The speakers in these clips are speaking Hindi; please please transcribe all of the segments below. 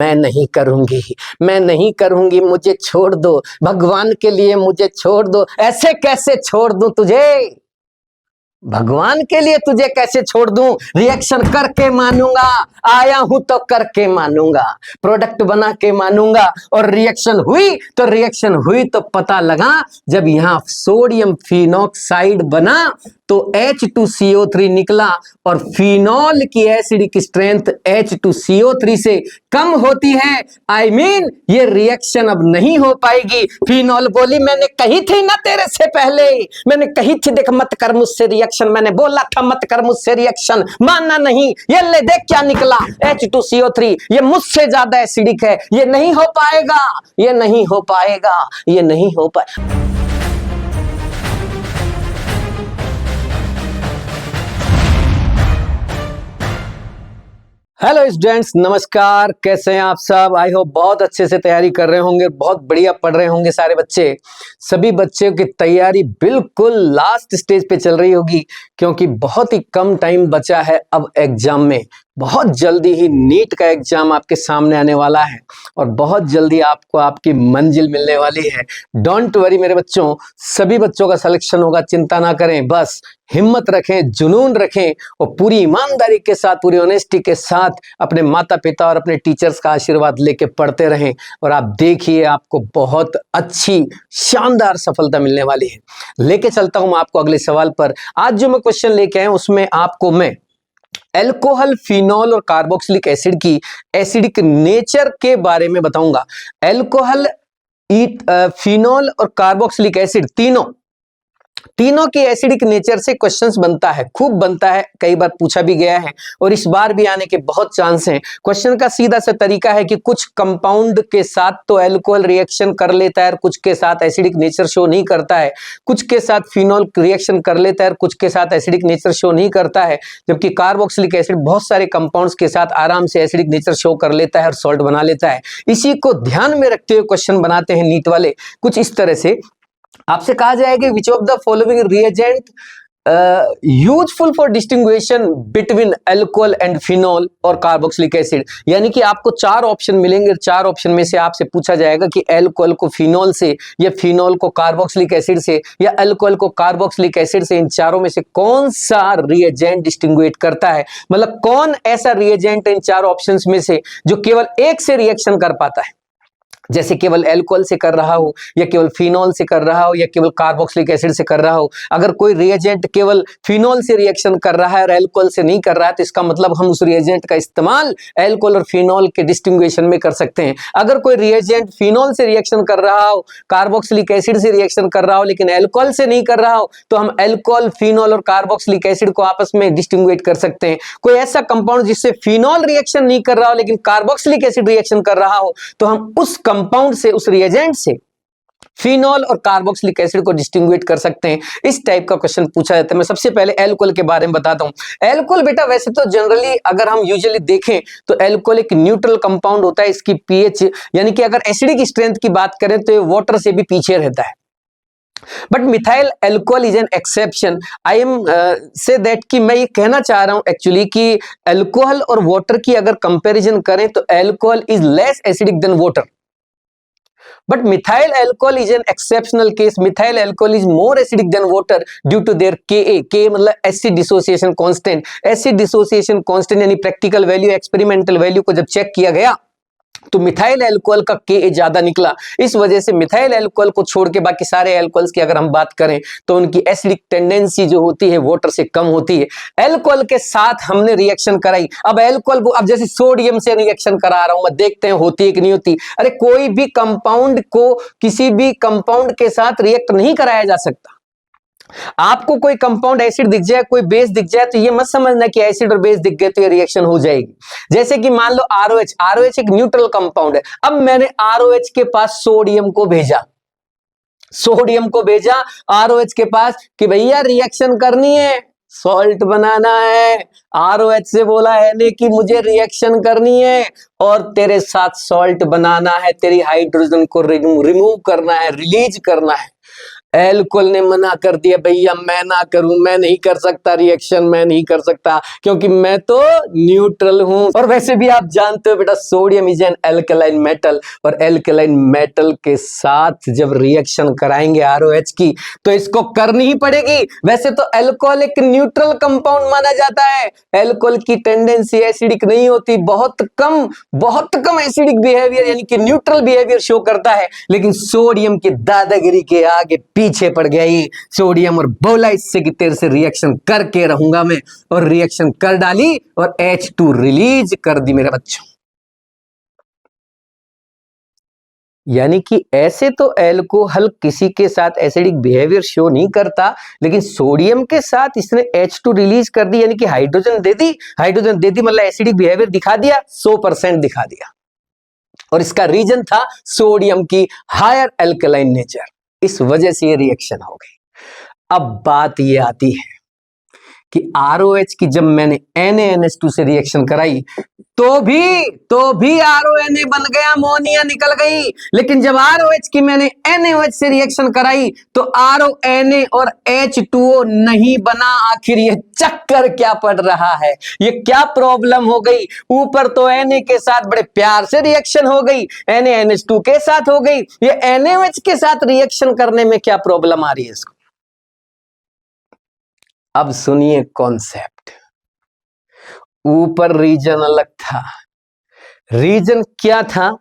मैं नहीं करूंगी, मैं नहीं करूंगी, मुझे छोड़ दो, भगवान के लिए मुझे छोड़ दो। ऐसे कैसे छोड़ दूं तुझे, भगवान के लिए तुझे कैसे छोड़ दूं। रिएक्शन करके मानूंगा, आया हूं तो करके मानूंगा, प्रोडक्ट बना के मानूंगा। और रिएक्शन हुई तो पता लगा, जब यहां सोडियम फिनॉक्साइड बना तो H2CO3 निकला, और फिनॉल की एसिडिक स्ट्रेंथ H2CO3 से कम होती है। आई मीन ये रिएक्शन अब नहीं हो पाएगी। फिनॉल बोली, मैंने कही थी ना तेरे से पहले, मैंने कही थी, देख मत कर मुझसे रिएक्शन, मैंने बोला था मत कर मुझसे रिएक्शन, मानना नहीं। ये ले देख क्या निकला, H2CO3, ये मुझसे ज्यादा एसिडिक है, ये नहीं हो पाएगा, ये नहीं हो पाएगा, ये नहीं हो पाएगा। हेलो स्टूडेंट्स, नमस्कार। कैसे हैं आप सब? आई होप बहुत अच्छे से तैयारी कर रहे होंगे, बहुत बढ़िया पढ़ रहे होंगे सारे बच्चे। सभी बच्चों की तैयारी बिल्कुल लास्ट स्टेज पे चल रही होगी, क्योंकि बहुत ही कम टाइम बचा है अब एग्जाम में। बहुत जल्दी ही नीट का एग्जाम आपके सामने आने वाला है, और बहुत जल्दी आपको आपकी मंजिल मिलने वाली है। डोंट वरी मेरे बच्चों, सभी बच्चों का सिलेक्शन होगा, चिंता ना करें। बस हिम्मत रखें, जुनून रखें, और पूरी ईमानदारी के साथ, पूरी ऑनेस्टी के साथ अपने माता पिता और अपने टीचर्स का आशीर्वाद लेके पढ़ते रहें, और आप देखिए आपको बहुत अच्छी शानदार सफलता मिलने वाली है। लेके चलता हूं मैं आपको अगले सवाल पर। आज जो मैं क्वेश्चन लेके आया उसमें आपको मैं एल्कोहल, फिनॉल और कार्बोक्सिलिक एसिड की एसिडिक नेचर के बारे में बताऊंगा। एल्कोहल, फिनॉल और कार्बोक्सिलिक एसिड तीनों की एसिडिक नेचर से क्वेश्चंस बनता है, खूब बनता है, कई बार पूछा भी गया है, और इस बार भी आने के बहुत चांस हैं। क्वेश्चन का सीधा सा तरीका है कि कुछ कंपाउंड के साथ तो एल्कोहल रिएक्शन कर लेता है, कुछ के साथ एसिडिक नेचर शो नहीं करता है, कुछ के साथ फिनॉल रिएक्शन कर लेता है, कुछ के साथ एसिडिक नेचर शो नहीं करता है, जबकि कार्बोक्सिलिक एसिड बहुत सारे कंपाउंड्स के साथ आराम से एसिडिक नेचर शो कर लेता है और सॉल्ट बना लेता है। इसी को ध्यान में रखते हुए क्वेश्चन बनाते हैं नीट वाले कुछ इस तरह से। आपसे कहा जाएगा which of the following reagent useful for distinction between alcohol and phenol और कार्बोक्सिलिक एसिड। यानी कि आपको चार ऑप्शन मिलेंगे, चार ऑप्शन में से आपसे पूछा जाएगा कि अल्कोहल को फिनॉल से, या फिनॉल को कार्बोक्सिलिक एसिड से, या अल्कोहल को कार्बोक्सिलिक एसिड से, इन चारों में से कौन सा रिएजेंट डिस्टिंग्विश करता है। मतलब कौन ऐसा रिएजेंट इन चार ऑप्शंस में से जो केवल एक से रिएक्शन कर पाता है, जैसे केवल अल्कोहल से कर रहा हो, या केवल फिनॉल से कर रहा हो, या केवल कार्बोक्सिलिक एसिड से कर रहा हो। अगर कोई रिएजेंट केवल फिनॉल से रिएक्शन कर रहा है और अल्कोहल से नहीं कर रहा है, तो इसका मतलब हम उस रिएजेंट का इस्तेमाल अल्कोहल और फिनॉल के डिस्टिंग्विशन में कर सकते हैं। अगर कोई रिएजेंट फिनॉल से रिएक्शन कर रहा हो, कार्बोक्सिलिक एसिड से रिएक्शन कर रहा हो, लेकिन अल्कोहल से नहीं कर रहा हो, तो हम अल्कोहल, फिनॉल और कार्बोक्सिलिक एसिड को आपस में डिस्टिंग्विश कर सकते हैं। कोई ऐसा कंपाउंड जिससे फिनॉल रिएक्शन नहीं कर रहा हो लेकिन कार्बोक्सिलिक एसिड रिएक्शन कर रहा हो, तो हम उस कंपाउंड से, उस रिएजेंट से फिनॉल और कार्बोक्सिलिक एसिड को डिस्टिंग्विश कर सकते हैं। इस टाइप का क्वेश्चन पूछा जाता है। मैं सबसे पहले अल्कोहल के बारे में बताता हूं। अल्कोहल बेटा वैसे तो जनरली अगर हम यूजुअली देखें तो अल्कोहल एक न्यूट्रल कंपाउंड होता है। इसकी पीएच, यानी कि अगर एसिडिक स्ट्रेंथ की बात करें तो ये वाटर से भी पीछे रहता है। But methyl alcohol is an exception. I am say that कि मैं ये कहना चाह रहा हूं एक्चुअली कि अल्कोहल और वाटर की अगर कंपैरिजन करें तो alcohol is less acidic then water, but methyl alcohol is an exceptional case. Methyl alcohol is more acidic than water due to their Ka. Ka मतलब acid dissociation constant. Acid dissociation constant यानी practical value, experimental value को जब चेक किया गया तो मिथाइल अल्कोहल का Ka ज्यादा निकला। इस वजह से मिथाइल अल्कोहल को छोड़ के बाकी सारे अल्कोहल्स की अगर हम बात करें तो उनकी एसिडिक टेंडेंसी जो होती है वाटर से कम होती है। अल्कोहल के साथ हमने रिएक्शन कराई, अब अल्कोहल को, अब जैसे सोडियम से रिएक्शन करा रहा हूं मैं, देखते हैं होती है कि नहीं होती। अरे कोई भी कंपाउंड को किसी भी कंपाउंड के साथ रिएक्ट नहीं कराया जा सकता। आपको कोई कंपाउंड एसिड दिख जाए, कोई बेस दिख जाए, तो ये मत समझना कि एसिड और बेस दिख गए तो ये रिएक्शन हो जाएगी। जैसे कि मान लो आरओएच एक न्यूट्रल कंपाउंड है। अब मैंने आरओएच के पास सोडियम को भेजा आरओएच के पास कि भैया रिएक्शन करनी है, सॉल्ट बनाना है। आरओएच से बोला है ने कि मुझे रिएक्शन करनी है और तेरे साथ सॉल्ट बनाना है, तेरी हाइड्रोजन को रिमूव करना है, रिलीज करना है। एल्कोहल ने मना कर दिया, भैया मैं ना करूं, मैं नहीं कर सकता रिएक्शन, मैं नहीं कर सकता क्योंकि मैं तो न्यूट्रल हूं। और वैसे भी आप जानते हो बेटा sodium is an alkaline metal, और एल्कलाइन मेटल के साथ जब रिएक्शन कराएंगे आरओएच की तो इसको करनी ही पड़ेगी। वैसे तो एल्कोहल एक न्यूट्रल कंपाउंड माना जाता है, एल्कोहल की टेंडेंसी एसिडिक नहीं होती, बहुत कम एसिडिक बिहेवियर यानी कि न्यूट्रल बिहेवियर शो करता है, लेकिन सोडियम की दादागिरी के आगे पीछे पड़ गया ये सोडियम और बोला इससे कि तेरे से रिएक्शन करके रहूंगा मैं, और रिएक्शन कर डाली और H2 रिलीज कर दी मेरे बच्चों। यानी कि ऐसे तो एल्कोहल किसी के साथ एसिडिक बिहेवियर शो नहीं करता, लेकिन सोडियम के साथ इसने H2 रिलीज कर दी, यानी कि हाइड्रोजन दे दी, मतलब एसिडिक बिहेवियर दिखा दिया, 100% दिखा दिया। और इसका रीजन था सोडियम की हायर एल्कलाइन नेचर, इस वजह से ये रिएक्शन हो गई। अब बात ये आती है कि ROH की जब मैंने NaNH2 से रिएक्शन कराई तो भी RONA बन गया, अमोनिया निकल गई। लेकिन जब ROH की मैंने NaOH से रिएक्शन कराई तो RONA और H2O नहीं बना। आखिर ये चक्कर क्या पड़ रहा है, ये क्या प्रॉब्लम हो गई? ऊपर तो Na के साथ बड़े प्यार से रिएक्शन हो गई, NaNH2 के साथ हो गई, ये NaOH के साथ रिएक्शन करने में क्या प्रॉब्लम आ रही है इसको? अब सुनिए कॉन्सेप्ट। ऊपर रीजन अलग था, रीजन क्या था?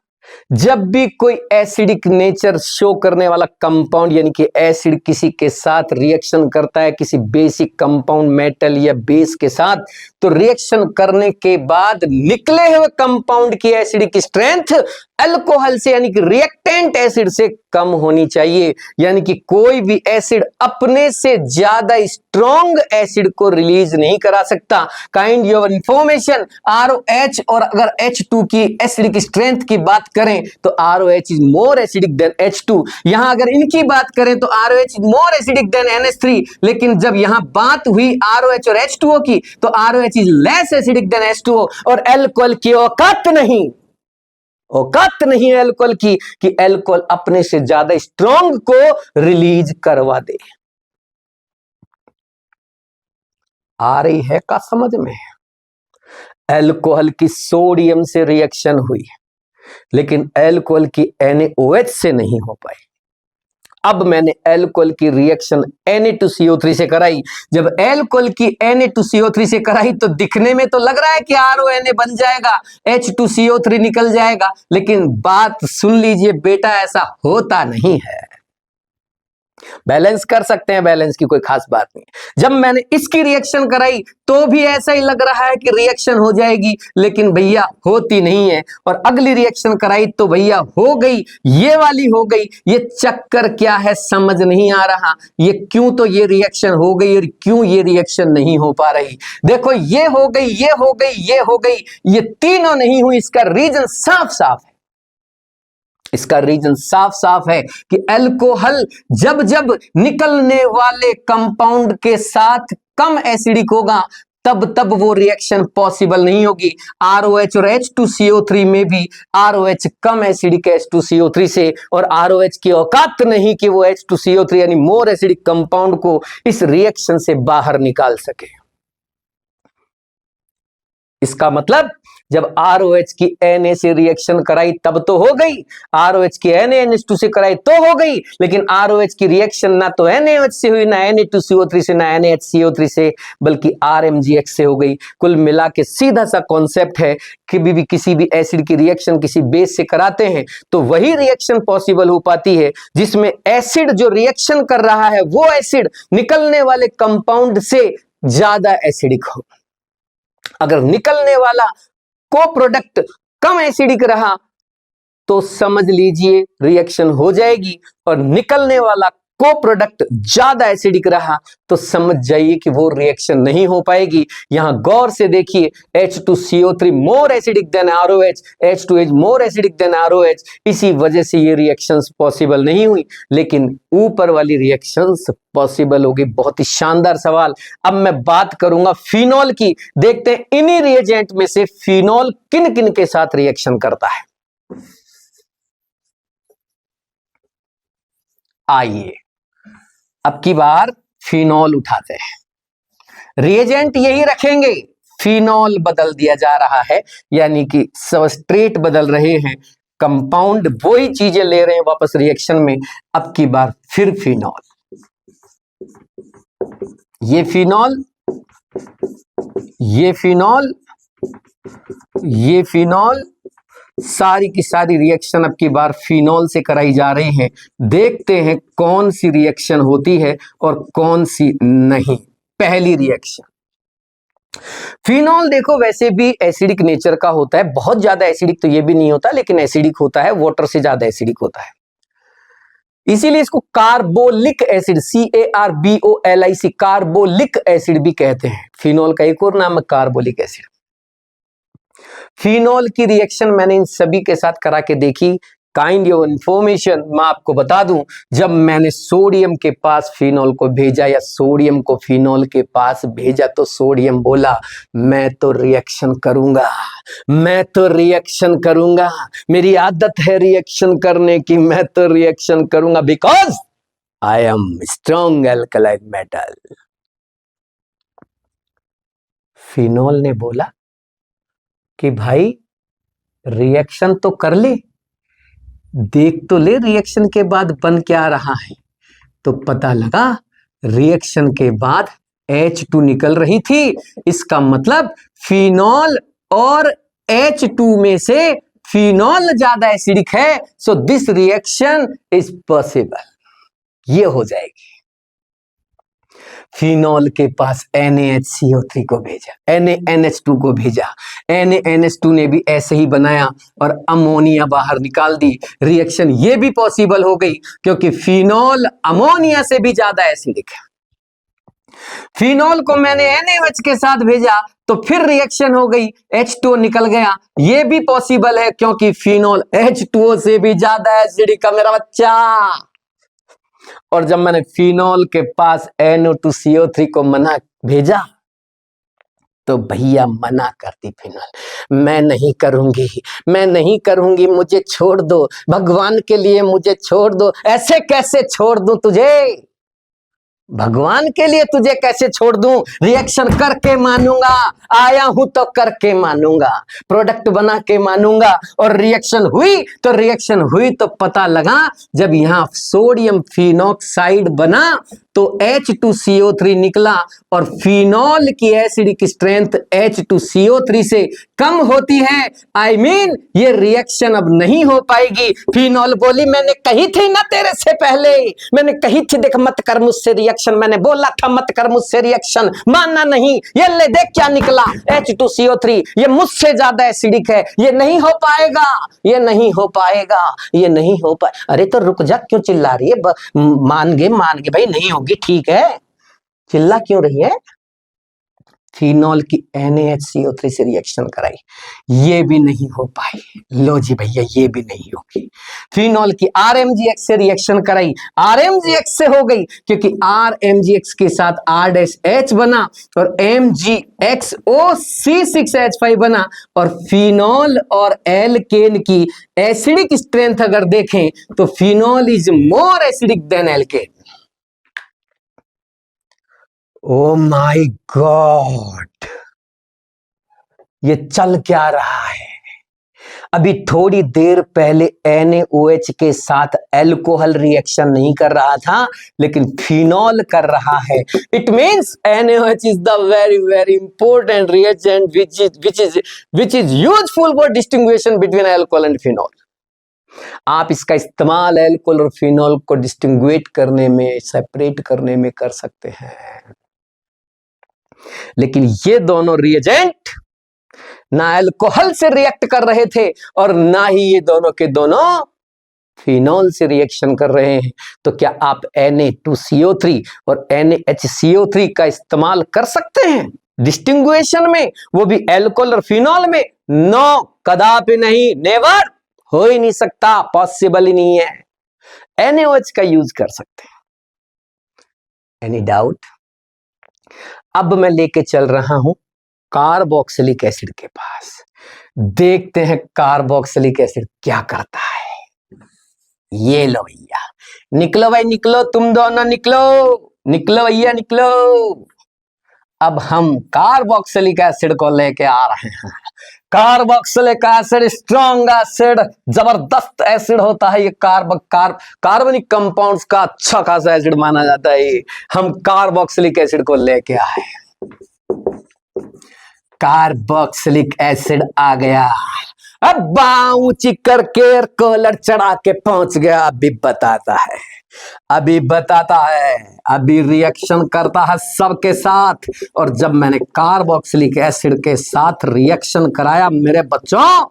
जब भी कोई एसिडिक नेचर शो करने वाला कंपाउंड यानी कि एसिड किसी के साथ रिएक्शन करता है, किसी बेसिक कंपाउंड मेटल या बेस के साथ, तो रिएक्शन करने के बाद निकले हुए कंपाउंड की एसिडिक स्ट्रेंथ अल्कोहल से यानी कि रिएक्टेंट एसिड से कम होनी चाहिए। यानी कि कोई भी एसिड अपने से ज्यादा स्ट्रॉन्ग एसिड को रिलीज नहीं करा सकता। काइंड ऑफ इंफॉर्मेशन ROH और अगर H2 की एसिडिक स्ट्रेंथ की बात करें तो ROH is more acidic then H2। यहां अगर इनकी बात करें तो ROH is more acidic then NH3, लेकिन जब यहां बात हुई ROH और H2O की तो ROH is less acidic then H2O। और एल्कोहल की औकात नहीं है एल्कोहल की कि एल्कोहल अपने से ज्यादा स्ट्रॉन्ग को रिलीज करवा दे। आ रही है का समझ में? एल्कोहल की सोडियम से रिएक्शन हुई लेकिन एल्कोहल की NaOH से नहीं हो पाई। अब मैंने एल्कोहल की रिएक्शन Na2CO3 से कराई। जब एल्कोहल की Na2CO3 से कराई तो दिखने में तो लग रहा है कि RONA बन जाएगा, H2CO3 निकल जाएगा, लेकिन बात सुन लीजिए बेटा, ऐसा होता नहीं है। बैलेंस कर सकते हैं, बैलेंस की कोई खास बात नहीं। जब मैंने इसकी रिएक्शन कराई तो भी ऐसा ही लग रहा है कि रिएक्शन हो जाएगी, लेकिन भैया होती नहीं है। और अगली रिएक्शन कराई तो भैया हो गई, ये वाली हो गई। ये चक्कर क्या है समझ नहीं आ रहा, ये क्यों तो ये रिएक्शन हो गई और क्यों ये रिएक्शन नहीं हो पा रही। देखो ये हो गई, ये हो गई, ये हो गई, ये तीनों नहीं हुई। इसका रीजन साफ साफ है, इसका रीजन साफ साफ है कि अल्कोहल जब जब निकलने वाले कंपाउंड के साथ कम एसिडिक होगा तब तब वो रिएक्शन पॉसिबल नहीं होगी। ROH और H2CO3 में भी ROH कम एसिडिक H2CO3 से, और ROH की औकात नहीं कि वो H2CO3 यानी मोर एसिडिक कंपाउंड को इस रिएक्शन से बाहर निकाल सके। इसका मतलब जब ROH की Na से रिएक्शन कराई तब तो हो गई, ROH की NaNH2 से कराई तो हो गई, लेकिन ROH की रिएक्शन ना तो NaOH से हुई, ना Na2CO3 से, ना NaHCO3 से, बल्कि RMGX से हो गई। कुल मिला के सीधा सा कॉन्सेप्ट है कि भी किसी भी एसिड की रिएक्शन किसी बेस से कराते हैं तो वही रिएक्शन पॉसिबल हो पाती है जिसमें एसिड जो रिएक्शन कर रहा है वो एसिड निकलने वाले कंपाउंड से ज्यादा एसिडिक हो। अगर निकलने वाला को प्रोडक्ट कम एसिडिक रहा तो समझ लीजिए रिएक्शन हो जाएगी, और निकलने वाला को प्रोडक्ट ज्यादा एसिडिक रहा तो समझ जाइए कि वो रिएक्शन नहीं हो पाएगी। यहां गौर से देखिए, H2CO3 मोर एसिडिक देन ROH, H2H मोर एसिडिक देन ROH, इसी वजह से ये रिएक्शंस पॉसिबल नहीं हुई, लेकिन ऊपर वाली रिएक्शंस पॉसिबल होगी। बहुत ही शानदार सवाल। अब मैं बात करूंगा फिनॉल की। देखते हैं इन्हीं रिएजेंट में से फिनॉल किन किन के साथ रिएक्शन करता है। आइए अब की बार फिनॉल उठाते हैं, रिएजेंट यही रखेंगे, फिनॉल बदल दिया जा रहा है, यानी कि सबस्ट्रेट बदल रहे हैं, कंपाउंड वही चीजें ले रहे हैं वापस रिएक्शन में। अब की बार फिर फिनॉल, ये फिनॉल, ये फिनॉल, ये फिनॉल, सारी की सारी रिएक्शन अब की बार फिनॉल से कराई जा रही है। देखते हैं कौन सी रिएक्शन होती है और कौन सी नहीं। पहली रिएक्शन, फिनॉल देखो वैसे भी एसिडिक नेचर का होता है, बहुत ज्यादा एसिडिक तो ये भी नहीं होता, लेकिन एसिडिक होता है, वाटर से ज्यादा एसिडिक होता है, इसीलिए इसको carbolic acid, CARBOLIC, carbolic acid भी कहते हैं। फिनॉल का एक और नाम है कार्बोलिक एसिड। फिनॉल की रिएक्शन मैंने इन सभी के साथ करा के देखी। काइंड ऑफ इंफॉर्मेशन मैं आपको बता दूं, जब मैंने सोडियम के पास फिनॉल को भेजा या सोडियम को फिनॉल के पास भेजा तो सोडियम बोला मैं तो रिएक्शन करूंगा, मैं तो रिएक्शन करूंगा, मेरी आदत है रिएक्शन करने की, मैं तो रिएक्शन करूंगा because I am strong alkaline metal. Phenol ने बोला कि भाई रिएक्शन तो कर ले, देख तो ले रिएक्शन के बाद बन क्या रहा है। तो पता लगा रिएक्शन के बाद H2 निकल रही थी, इसका मतलब फिनॉल और H2 में से फिनॉल ज्यादा एसिडिक है, so this reaction is possible, ये हो जाएगी। फिनॉल के पास NaHCO3 को भेजा, NaNH2 को भेजा, NaNH2 ने भी ऐसे ही बनाया और अमोनिया बाहर निकाल दी। रिएक्शन ये भी पॉसिबल हो गई क्योंकि फिनॉल अमोनिया से भी ज्यादा एसिडिक है। फिनॉल को मैंने NaOH के साथ भेजा तो फिर रिएक्शन हो गई, H2O निकल गया, ये भी पॉसिबल है क्योंकि फिनॉल H2O से भी ज्यादा एसिडिक है मेरा बच्चा। और जब मैंने फिनॉल के पास NO2CO3 को मना भेजा तो भैया मना करती फिनॉल, मैं नहीं करूंगी, मैं नहीं करूंगी, मुझे छोड़ दो, भगवान के लिए मुझे छोड़ दो। ऐसे कैसे छोड़ दूं तुझे, भगवान के लिए तुझे कैसे छोड़ दूं, रिएक्शन करके मानूंगा, आया हूं तो करके मानूंगा, प्रोडक्ट बना के मानूंगा। और रिएक्शन हुई तो पता लगा जब यहां सोडियम फिनॉक्साइड बना तो H2CO3 निकला और फिनॉल की एसिडिक स्ट्रेंथ H2CO3 से कम होती है। आई मीन ये रिएक्शन अब नहीं हो पाएगी। फिनॉल बोली मैंने कही थी ना तेरे से पहले, मैंने कही थी देख मत कर मुझसे रिएक्शन, मैंने बोला था मत कर मुझसे रिएक्शन, मानना नहीं, ये ले देख क्या निकला H2CO3, ये मुझसे ज्यादा एसिडिक है, ये नहीं हो पाएगा, ये नहीं हो पाएगा, ये नहीं हो पाए। अरे तो रुक जा, क्यों चिल्ला रही है, मान गए भाई, नहीं होगी ठीक है, चिल्ला क्यों रही है। फिनॉल की NaHCO3 से रिएक्शन कराई, ये भी नहीं हो पाई, लो जी भैया ये भी नहीं होगी। फिनॉल की RMgX से रिएक्शन कराई, RMgX से हो गई क्योंकि RMgX के साथ R-H बना और MgXO C6H5 बना। और फिनॉल और एल्केन की एसिडिक स्ट्रेंथ अगर देखें तो phenol is more acidic than alkane. Oh my god, ये चल क्या रहा है। अभी थोड़ी देर पहले NaOH के साथ अल्कोहल रिएक्शन नहीं कर रहा था, लेकिन फिनॉल कर रहा है। It means NaOH is the very very important reagent which is useful for distinguishing between alcohol and phenol। आप इसका इस्तेमाल अल्कोहल और फिनॉल को डिस्टिंग्विश करने में, सेपरेट करने में कर सकते हैं। लेकिन ये दोनों रिएजेंट ना अल्कोहल से रिएक्ट कर रहे थे और ना ही ये दोनों के दोनों फिनॉल से रिएक्शन कर रहे हैं। तो क्या आप Na2CO3 और NaHCO3 का इस्तेमाल कर सकते हैं डिस्टिंग्विशन में, वो भी अल्कोहल और फिनॉल में? नो, कदापि नहीं, नेवर, हो ही नहीं सकता, पॉसिबल ही नहीं है। NaOH का यूज कर सकते हैं। Any doubt? अब मैं लेके चल रहा हूं कार्बोक्सिलिक एसिड के पास, देखते हैं कार्बोक्सिलिक एसिड क्या करता है। ये लो भैया, निकलो भाई निकलो, तुम दोनों निकलो, निकलो भैया निकलो। अब हम कार्बोक्सिलिक एसिड को लेके आ रहे हैं। कार्बोक्सिलिक एसिड स्ट्रॉन्ग एसिड, जबरदस्त एसिड होता है ये। कार्बनिक कंपाउंड्स का अच्छा खासा एसिड माना जाता है ये। हम कार्बोक्सिलिक एसिड को लेके आए। कार्बोक्सिलिक एसिड आ गया। अब बांह ऊंची करके कॉलर चढ़ा के पहुंच गया। अभी बताता है, अभी बताता है, अभी रिएक्शन करता है सबके साथ। और जब मैंने कार्बोक्सिलिक एसिड के साथ रिएक्शन कराया मेरे बच्चों,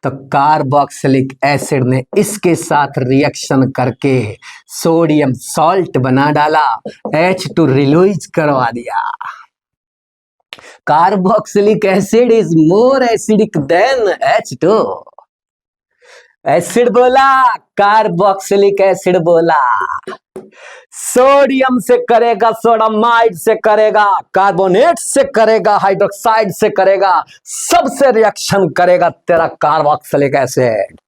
तो कार्बोक्सिलिक एसिड ने इसके साथ रिएक्शन करके सोडियम सॉल्ट बना डाला, H2 रिलीज करवा दिया। Carboxylic acid is more acidic then H2। Acid बोला, कार्बोक्सिलिक एसिड बोला। सोडियम से करेगा, सोडामाइड से करेगा, कार्बोनेट से करेगा, हाइड्रोक्साइड से करेगा, सबसे रिएक्शन करेगा तेरा कार्बोक्सिलिक एसिड।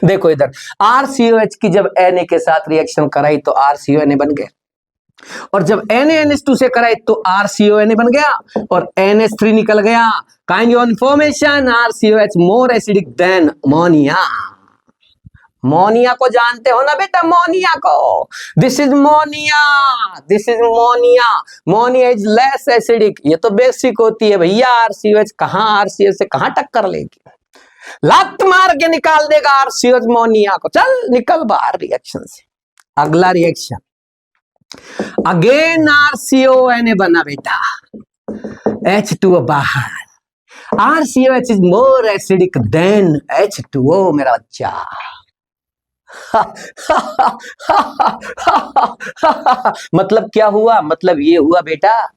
देखो इधर RCOH की जब Na के साथ रिएक्शन कराई तो RCONA बन गया, और जब NaNH2 से कराई तो RCONA बन गया, और NH3 निकल गया। Kind of information, RCOH more acidic then ammonia. Moniya को जानते हो ना बेटा, मोनिया को। This is Moniya, this is Moniya. Moniya is less acidic. ये तो बेसिक होती है भैया। RCOH कहां RCOH से कहां टक्कर लेगी, लात मार के निकाल देगा RCOH मोनिया को। चल निकल बाहर रिएक्शन से। अगला रिएक्शन, अगेन RCONA बना बेटा, H2O बाहर। RCOH is more acidic then H2O मेरा बच्चा। मतलब क्या हुआ, मतलब ये हुआ बेटा,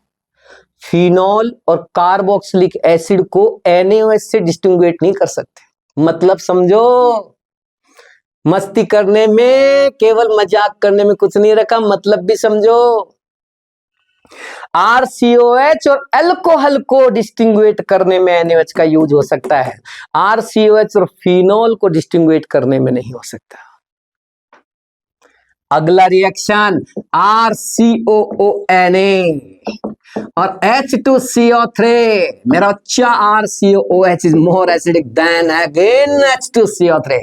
फिनॉल और कार्बोक्सिलिक एसिड को NaOH से डिस्टिंग्विश नहीं कर सकते। मतलब समझो, मस्ती करने में, केवल मजाक करने में कुछ नहीं रखा, मतलब भी समझो। RCOH और अल्कोहल को डिस्टिंग्विश करने में NaOH का यूज हो सकता है, RCOH और फिनॉल को डिस्टिंग्विश करने में नहीं हो सकता। अगला रिएक्शन, RCOONA और H2CO3 मेरा अच्छा। RCOOH is more acidic then again H2CO3।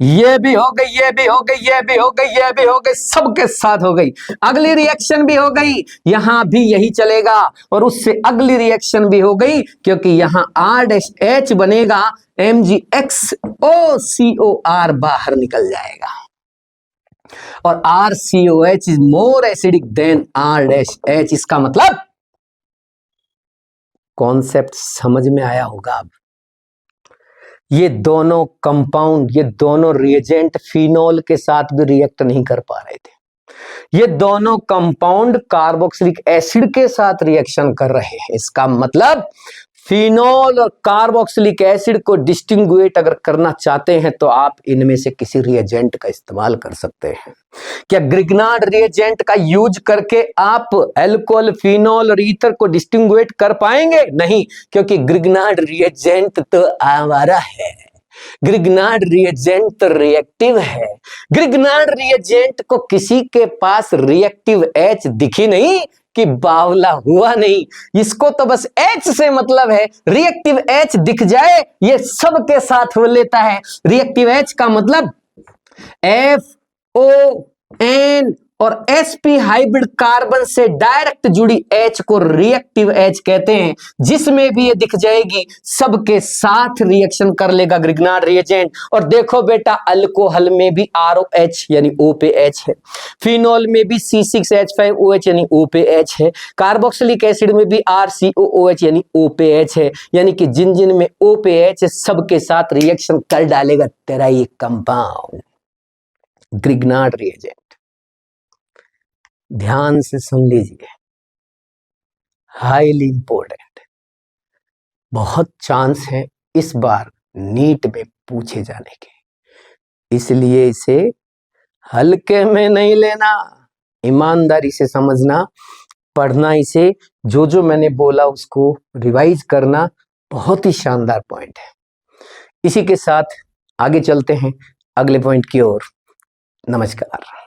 ये भी हो गई, ये भी हो गई, ये भी हो गई, ये भी हो गई, सबके साथ हो गई। अगली रिएक्शन भी हो गई, यहां भी यही चलेगा, और उससे अगली रिएक्शन भी हो गई, क्योंकि यहां R-H बनेगा, MgXOCOR बाहर निकल जाएगा, और RCOH is more acidic then R-H। इसका मतलब कॉन्सेप्ट समझ में आया होगा। अब ये दोनों कंपाउंड, ये दोनों रिएजेंट फिनॉल के साथ भी रिएक्ट नहीं कर पा रहे थे। ये दोनों कंपाउंड कार्बोक्सिलिक एसिड के साथ रिएक्शन कर रहे हैं। इसका मतलब फिनॉल और कार्बोक्सिलिक एसिड को डिस्टिंग्विश अगर करना चाहते हैं तो आप इनमें से किसी रिएजेंट का इस्तेमाल कर सकते हैं। क्या ग्रिग्नार्ड रिएजेंट का यूज करके आप अल्कोहल, फिनॉल और ईथर को डिस्टिंग्विश कर पाएंगे? नहीं, क्योंकि ग्रिग्नार्ड रिएजेंट तो आवारा है, ग्रिग्नार्ड रिएजेंट तो रिएक्टिव है। ग्रिग्नार्ड रिएजेंट को किसी के पास रिएक्टिव H दिखी नहीं कि बावला हुआ नहीं। इसको तो बस H से मतलब है, रिएक्टिव H दिख जाए ये सबके साथ हो लेता है। रिएक्टिव H का मतलब FON और sp हाइब्रिड कार्बन से डायरेक्ट जुड़ी H को रिएक्टिव H कहते हैं। जिसमें भी ये दिख जाएगी सबके साथ रिएक्शन कर लेगा ग्रिग्नार्ड रिएजेंट। और देखो बेटा, अल्कोहल में भी ROH यानी O पे H है, फिनॉल में भी C6H5OH यानी O पे H है, कार्बोक्सिलिक एसिड में भी RCOOH यानी O पे H है। यानी कि जिन जिन में O पे H है सबके साथ रिएक्शन कर डालेगा तेरा ये कंपाउंड ग्रिग्नार्ड रिएजेंट। ध्यान से सुन लीजिए, हाईली इंपॉर्टेंट, बहुत चांस है इस बार नीट में पूछे जाने के, इसलिए इसे हल्के में नहीं लेना, ईमानदारी से समझना, पढ़ना, इसे जो जो मैंने बोला उसको रिवाइज करना। बहुत ही शानदार पॉइंट है। इसी के साथ आगे चलते हैं अगले पॉइंट की ओर। नमस्कार।